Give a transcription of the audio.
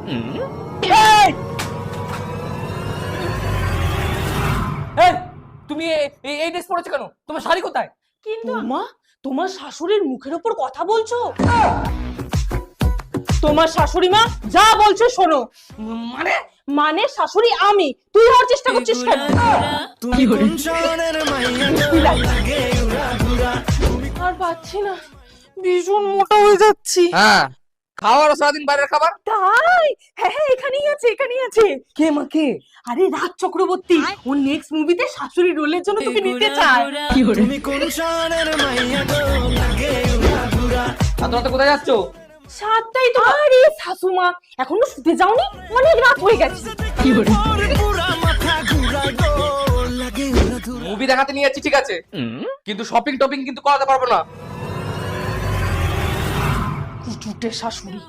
এই! এই, তুমি এই ড্রেস পরেছো কেন? তোমার শাড়ি কোথায়? কিন্তু মা, তোমার শাশুড়ির মুখের উপর কথা বলছো? তোমার শাশুড়ি মা যা বলছে শোনো। মানে মানে শাশুড়ি আমি, তুই হওয়ার চেষ্টা করছিস কেন? আর পাচ্ছি না, ভীষণ মোটা হয়ে যাচ্ছি। হ্যাঁ, খাওয়ার সারাদিন বাইরের খাবার। তাই? হ্যাঁ হ্যাঁ, এখানেই আছে এখানেই আছে। কে মা কে? আরে রাজ চক্রবর্তী, ও নেক্সট মুভিতে শাশুড়ি রোলের জন্য তোকে নিতে চায়। তুমি কোন শহরের মাইয়া গো লাগে উড়া ঘুরা। এত রাতে কোথায় যাচ্ছো? সাতটাই তো। আরে শাশুমা, এখনো শুতে যাওনি? অনেক রাত হয়ে গেছে। পুরা মাথা ঘুরা গো লাগে উড়া ঘুরা। মুভি দেখাতে নিয়ে যাচ্ছি ঠিক আছে, কিন্তু শপিং টপিং কিন্তু করাতে পারবো না। কুচুটে শাশুড়ি।